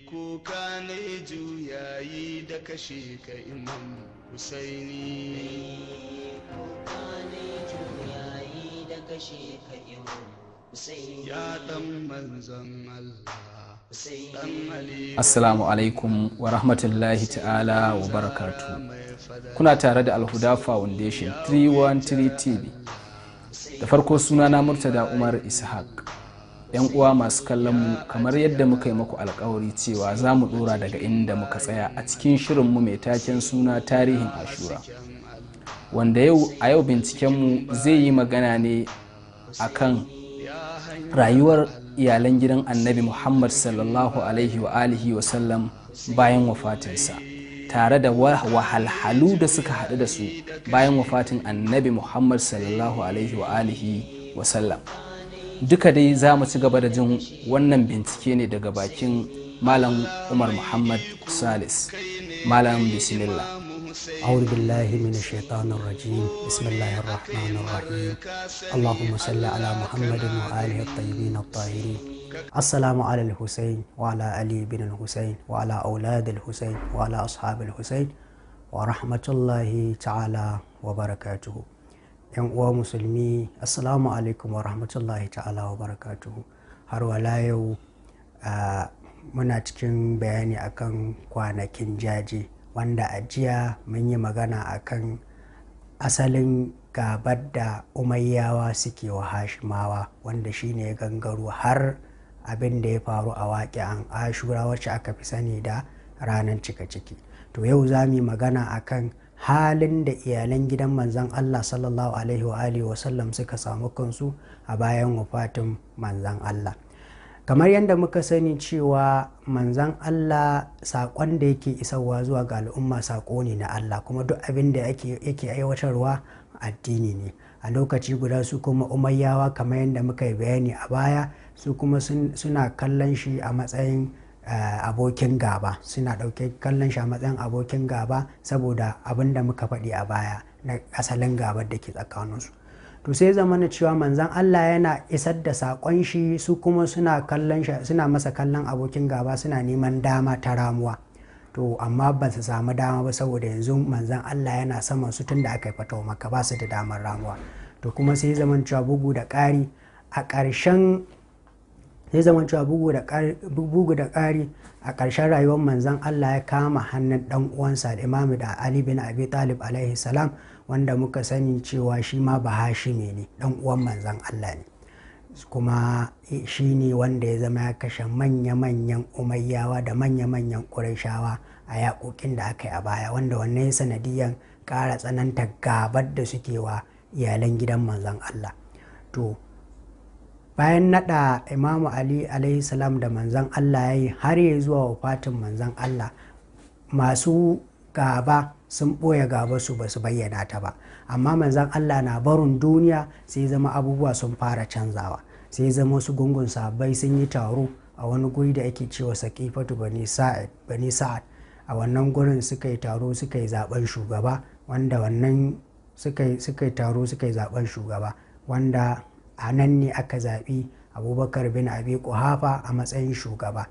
kuka ne juyayi da kashe ka Imam Husaini. Kuka ne juyayi da kashe ka Imam Husaini. Ya dan manzon Allah. Assalamu alaikum wa rahmatullahi ta'ala wa barakatu. Kuna tare da Alhuda Foundation 313 TV. Da farko sunana Murtada Umar Ishaq. Yan uwa masu kallon mu, kamar yadda muka yi muku alkawari cewa za mu dora daga inda muka tsaya a cikin shirinmu mai taken suna tarihin Ashura, wanda a yau bincikenmu zai yi magana ne akan rayuwar iyalan gidan annabi Muhammad sallallahu alaihi wa alihi wa sallam bayan wafatinsa, tare da wahalhalu da suka haɗu da su bayan wafatin annabi Muhammad sallallahu alaihi wa alihi wa sallam. Duka dai za mu ci gaba da jin wannan bincike ne daga bakin Malam Umar Muhammad Salis. Malam bismillah. أعوذ بالله من الشيطان الرجيم. بسم الله الرحمن الرحيم. اللهم صل على محمد وآله الطيبين الطاهرين. السلام على الحسين وعلى علي بن الحسين وعلى أولاد الحسين وعلى أصحاب الحسين ورحمة الله تعالى وبركاته. ‘Yan uwa musulmi, assalamu alaikum wa rahmatullahi ta'ala wa barakatuhu. Har wala yau muna cikin bayani akan kwanakin jaje, wanda a jiya mun yi magana akan asalin gabar da umayyawa suke wa hashimawa, wanda shine ya gangaro har abin da ya faru a waƙi'an ashura wacce aka fi sani da ranar cika ciki. To yau za mu yi magana akan halin da iyalan gidan manzan Allah sallallahu alaihi wa sallam suka samu kansu a bayan wafatin manzan Allah. Kamar yadda muka sani cewa manzan Allah saƙon da yake isarwa zuwa ga al'umma saƙo ne na Allah, kuma duk abin da yake aiwatarwa addini ne. A lokaci guda su kuma umayyawa, kamar yadda muka yi bayani a baya, su kuma suna kallon shi a matsayin abokin gaba, suna kallon shi a matsayin abokin gaba saboda abin da muka faɗi a baya na asalin gabar da ke tsakaninsu. To sai zamana cewa manzan Allah yana isar da saƙon shi, su kuma suna masa kallon abokin gaba, suna neman dama ta ramuwa. To amma ba su samu dama ba saboda yanzu manzan Allah yana saman su tun da aka yi fatawa Makka, ba su da damar ramuwa. To kuma sai zaman cewa bugu da ƙari a ƙarshen rayuwar manzan Allah ya kama hannun dan uwansa da Imam da Ali bin Abi Talib alaihi salam, wanda muka sani cewa shi ma bahashime ne, dan uwan manzan Allah ne, kuma shi ne wanda ya zama ya kashe manya-manyan umayyawa da manya-manyan ƙurayshawa a yaƙoƙin da aka yi a baya, wanda wannan ya sanadiyan ƙara tsananta gabar da suke wa iyalan gidan manzan Allah. To bayan naɗa Imamu Ali alaihi salam da manzan Allah ya yi har ya zuwa wafatin manzan Allah, masu gaba sun ɓoye gaba su ba su bayyana ta ba, amma manzan Allah na barin duniya sai zama abubuwa sun fara canzawa, sai zama su gungun sahabbai sun yi taro a wani guri da ake cewa Saqifatu bani Sa'ad. A wannan gurin suka yi taro suka yi zaben shugaba, wanda wannan suka yi taro suka yi zaben shugaba, wanda a nan ne aka zaɓi Abubakar bin Abi Quhafa a matsayin shugaba.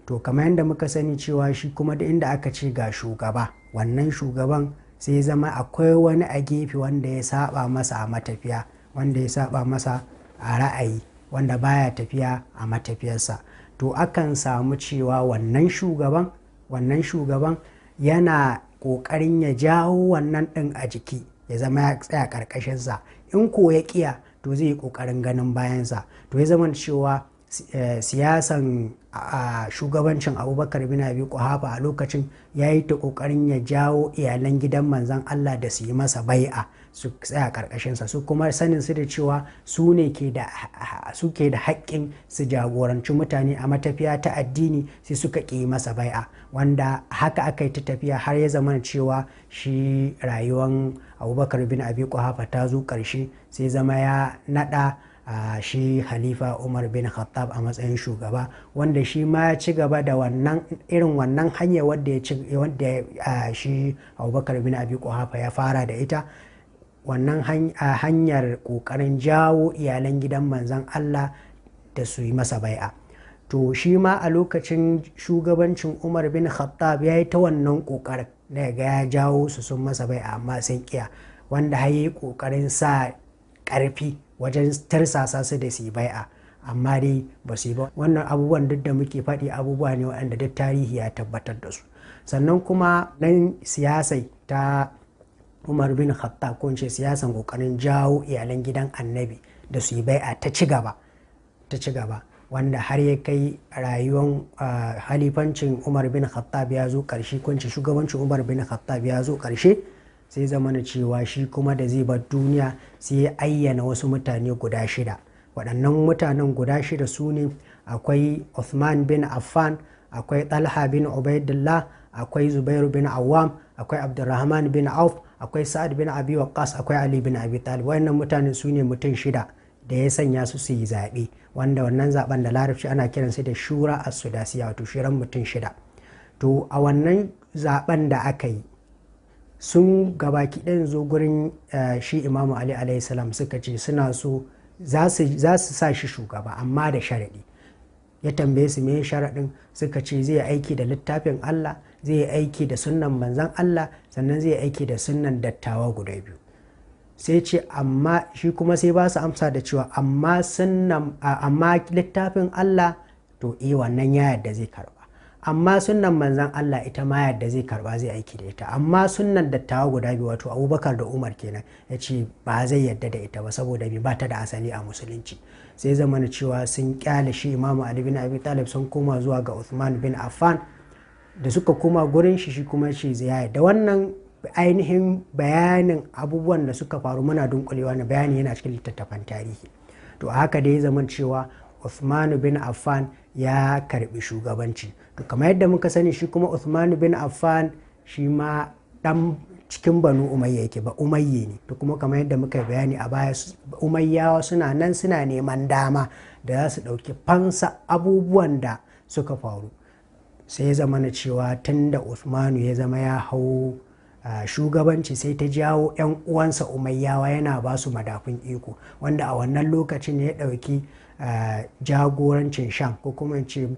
To kamar yadda muka sani cewa shi kuma da inda aka ce ga shugaba, wannan shugaban sai zama akwai wani a gefe wanda ya saba masa a matafiya, wanda ya saba masa a ra'ayi, wanda baya tafiya a matafiyarsa. To akan samu cewa wannan shugaban yana ƙoƙarin ya jawo wannan ɗin a jiki, ya zama ya tsaya ƙarƙashinsa. In ko ya ƙiya, to zai yi ƙoƙarin ganin bayansa. To ya zama cewa siyasan shugabancin Abubakar bin Abi Quhafa a lokacin ya yi ta ƙoƙarin ya jawo iyalan gidan manzan Allah da su yi masa bai'a, su tsaya ƙarƙashinsa, su kuma sanin su da cewa su ke da haƙƙin su jagoranci mutane a matafiya ta addini, sai suka ƙi masa bai'a, wanda haka aka yi ta tafiya har ya zama cewa shi rayuwar Abubakar bin Abi Quhafa ta zo ƙarshe, sai zama ya naɗa shi Halifa Umar bin Khattab a matsayin shugaba, wanda shi ma ya ci gaba da irin wannan hanyar wadda shi Abubakar bin Abi Quhafa ya fara da ita, wannan hanyar ƙoƙarin jawo iyalan gidan manzan Allah da su yi masa bai'a. to shi ma a lokacin shugabancin Umar bin Khattab ya yi ta wannan kokarin da ga ya jawo su sun masa bai amma sun kiya, wanda har yi kokarin sa karfi wajen tarsasa su da su bai'a amma dai ba su yi ba. Wannan abubuwan duk da muke faɗi abubuwa ne waɗanda duk tarihi ya tabbatar da su. Sannan kuma nan siyasai ta Umar bin Khattab ko ce siyasan kokarin jawo iyalan gidan annabi da su yi bai'a ta ci gaba wanda har ya kai rayuwar halifancin Umar bin Khattab ya zo ƙarshe, ko ce shugabancin Umar bin Khattab ya zo ƙarshe, sai zamana cewa shi kuma da zai bar duniya sai ya ayyana wasu mutane guda 6. Waɗannan mutanen guda 6 su ne akwai Uthman bin Affan, akwai Talha bin Ubaidillah, akwai Zubairu bin Awwam, akwai Abdurrahman bin Auf, akwai Sa'ad bin Abi Waqqas, akwai Ali bin Abi Talib. Wayannan mutanen su ne mutum 6 da ya sanya su yi zaɓe, wanda wannan zaben da larabci ana kiransa da shura as-sudasiya, wato shirin mutum 6. To a wannan zaben da aka yi sun gabaki ɗayan zo gurin shi Imamu Ali alayhi salam suka ce suna so za su sa shi shugaba amma da sharaɗi. Ya tambaye su me sharaɗin, suka ce zai aiki da littafin Allah, zai aiki da sunnan manzan Allah, sannan zai aiki da sunnan dattawa guda 2. Sai ce amma shi kuma sai ba su amsa da cewa amma littafin Allah to wannan ya yadda zai karba, amma sunnan manzan Allah ita ma yadda zai karba, zai aiki da ita, amma sunnan dattawa guda 2 wato Abubakar da Umar kenan ya ce ba zai yadda da ita ba saboda ba ta da asali a musulunci. Sai zamana cewa sun kyale shi Imamu Ali bin Abi Talib sun koma zuwa ga Uthman bin Affan, da suka koma gurin shi kuma ce zai da wannan ainihin bayanin abubuwan da suka faru muna dunkulewa na bayani yana cikin littattafan tarihi. To haka da ya zama cewa Uthman bin Affan ya karbi shugabanci. To kamar yadda muka sani shi kuma Uthman bin Affan shi ma dan cikin Banu Umayya yake, ba Umayye ne. To kuma kamar yadda muka bayani a baya, Umayyawa suna nan suna neman dama da za su dauki fansa abubuwan da suka faru. Sai ya zama na cewa tunda Uthmanu ya zama ya hau shugabanci sai ta jawo 'yan uwansa Umayyawa yana ba su madafun iko, wanda a wannan lokacin ya dauki jagorancin Sham, ko kuma ce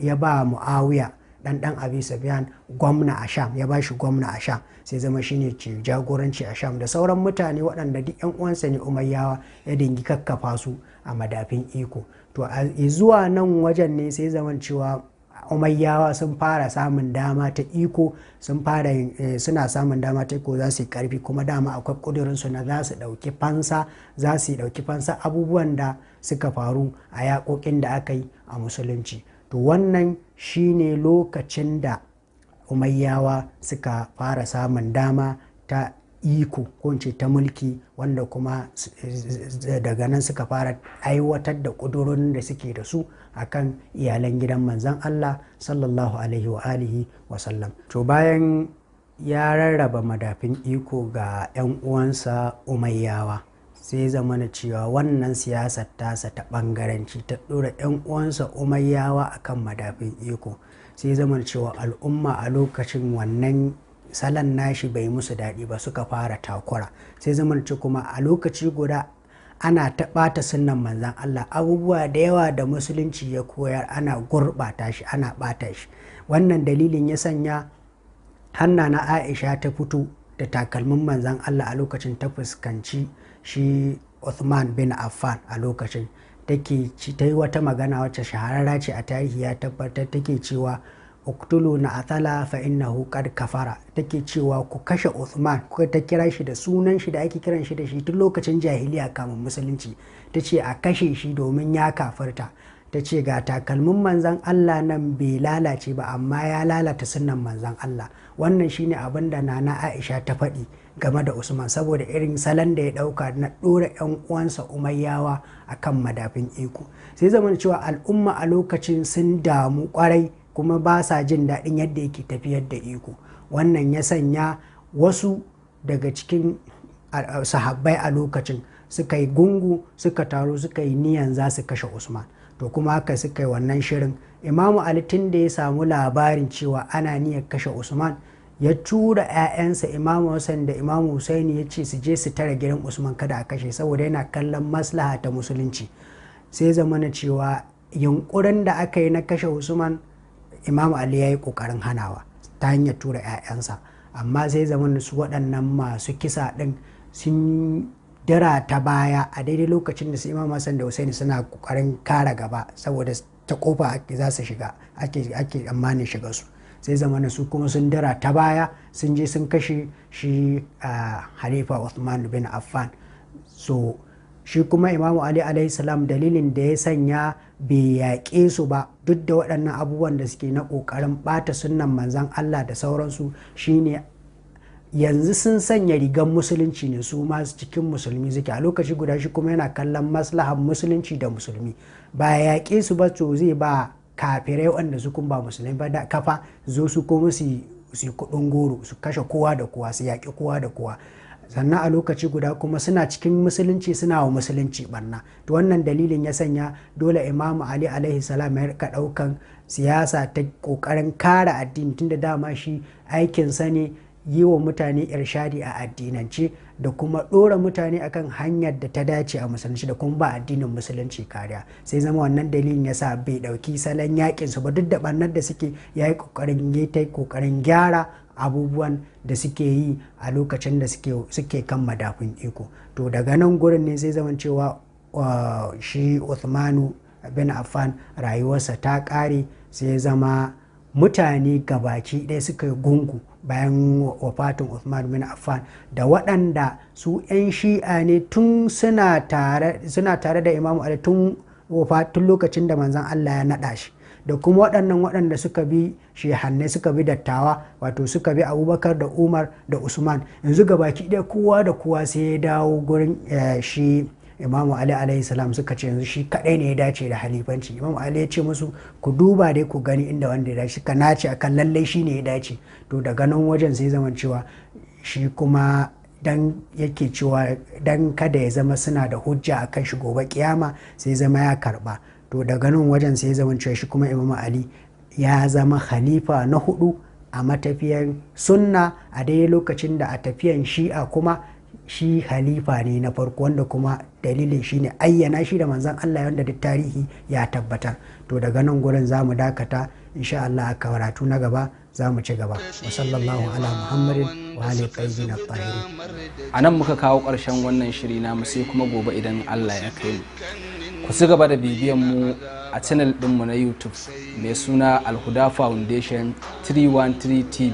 ya ba Muawiya dan Abi Sufyan gwamna a Sham, ya ba shi gwamna a Sham, sai zama shine ce jagoranci a Sham da sauran mutane waɗanda duk 'yan uwansa ne Umayyawa, ya dingi kakkafa su a madafin iko. To zuwa nan wajen ne sai zaman cewa Umayyawa sun fara samun dama ta iko, suna samun dama ta iko, za su yi karfi, kuma dama akwai kudurinsu na za su dauki fansa abubuwan da suka faru a yaƙoƙin da aka yi a musulunci. To wannan shine lokacin da Umayyawa suka fara samun dama ta iko ko ce ta mulki, wanda kuma daga nan suka fara aiwatar da kudurorin da suke da su akan iyalan gidan manzon Allah sallallahu alaihi wa alihi wa sallam. To bayan ya rarraba madafin iko ga 'yan uwansa Umayyawa, sai zamana cewa wannan siyasar tasa ta bangaranci ta dora 'yan uwansa Umayyawa akan madafin iko, sai zamana cewa al'umma a lokacin wannan salon nashi bai musu daɗi ba, suka fara takura. Sai zamana cewa kuma a lokaci guda ana taɓata sunnan manzan Allah, abubuwa da yawa da musulunci ya koyar ana gurɓata shi, ana ɓata shi. Wannan dalilin ya sanya Hanna na Aisha ta fito da takalmin manzan Allah a lokacin ta fuskanci shi Uthman bin Affan a lokacin, ta yi wata magana wacce shahararra ce a tarihi ya tabbatar, take cewa uktulu na athala fa innahu qad kafara, take cewa ku kashe Uthman, ko ta kira shi da sunan shi da ake kiran shi da shi tun lokacin jahiliya kamun musulunci, ta ce a kashe shi domin ya kafarta. Ta ce ga takalmin manzan Allah nan bai lalace ba amma ya lalata sunnan manzan Allah. Wannan shine abin da Nana Aisha ta faɗi game da Usman, saboda irin salon da ya ɗauka na ɗora 'yan uwansa Umayyawa akan madafin iko. Sai zaman cewa al'umma a lokacin sun damu kwarai, kuma ba sa jin daɗin yadda yake tafiyar da iko. Wannan ya sanya wasu daga cikin sahabbai a lokacin suka yi gungu, suka taru, suka yi niyan za su kashe Usman. To kuma haka suka yi wannan shirin. Imamu Ali tun da ya samu labarin cewa ana niyyar kashe Usman, ya tura 'ya'yansa Imamu Hassan da Imamu Husaini ya ce su je su tare gidan Usman kada a kashe, saboda yana kallon maslaha ta musulunci. Sai zamana cewa yunkurin da aka yi na kashe Usman, Imam Ali ya yi ƙoƙarin hanawa ta hanyar tura 'ya'yansa, amma sai zaman su waɗannan masu kisa ɗin sun dira ta baya a daidai lokacin da su Imam Hassan da Hussein suna ƙoƙarin kara gaba, saboda ta kofa za su shiga ake tsammanin shiga su, sai zamana su kuma sun dira ta baya sun je sun kashe shi Halifa Uthman bin Affan. So shi kuma Imamu Ali alaihi salam dalilin da ya sanya bai yaƙe su ba duk da waɗannan abubuwan da suke na ƙoƙarin ɓata sunnan manzan Allah da sauransu, shine yanzu sun sanya rigar musulunci ne, su ma cikin musulmi suke a lokaci guda, shi kuma yana kallon maslahan musulunci da musulmi, ba yaƙe su ba to zai ba kafirai wanda su kun ba musulmi ba da kafa zo su kuma su kuɗin goro su kashe kowa da kowa, su yaƙi kowa da kowa, sannan a lokaci guda kuma suna cikin musulunci suna wa musulunci barna. To wannan dalilin ya sanya dole Imamu Ali alaihi salam ya rika ɗaukan siyasa ta ƙoƙarin kare addini, tunda dama shi aikinsa ne yi wa mutane irshadi a addinance da kuma ɗora mutane akan hanyar da ta dace a musulunci da kuma ba addinin musulunci kariya. Sai zama wannan dalilin yasa bai ɗauki salon yakin su ba, duk da ɓarnar da suke yayi ƙoƙarin gyara abubuwan da suke yi a lokacin da suke kan madafun iko. To daga nan gurin ne sai zaman cewa shi Uthmanu bin Affan rayuwarsa ta ƙare, sai zama mutane gabaki ɗaya suka yi gungu bayan wafatin Uthman bin Affan, da waɗanda su 'yan shi'a ne tun suna tare da Imam Ali tun lokacin da manzon Allah ya naɗa shi, da kuma waɗanda suka bi shehannai suka bi dattawa, wato suka bi Abubakar da Umar da Usman, yanzu gabaki ɗaya kowa da kowa sai ya dawo gurin shi Imamu Ali alaihi salam, suka ce yanzu shi kadai ne ya dace da halifanci. Imamu Ali ya ce musu ku duba dai ku gani inda wanda ya dace, suka nace akan lallai shi ne ya dace. To daga nan wajen sai zaman cewa shi kuma dan yake cewa dan kada ya zama suna da hujja akan shi gobe kiyama, sai zama ya karba. To daga nan wajen sai zaman cewa shi kuma Imamu Ali ya zama khalifa na 4 a matafiyan sunna, a daidai lokacin da a tafiyan shi'a kuma shi halifa ne na farko, wanda kuma dalilin shi ne ayyana shi da manzan Allah wanda duk tarihi ya tabbatar. To daga nan gurin za mu dakata, insha Allah a karatu na gaba za mu ci gaba. Wa sallallahu ala Muhammadin wa alihi tayyibin at-tahirin. A nan muka kawo ƙarshen wannan shiri namu, sai kuma gobe idan Allah ya kai mu. Ku ci gaba da bibiyan mu a channel ɗinmu na YouTube mai suna Al-Huda Foundation 313 TV,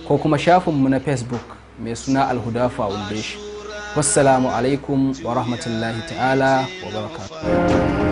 ko kuma shafinmu na Facebook mai suna Al-Huda Foundation. Wassalamu alaikum wa rahmatullahi ta'ala wa barakatuh.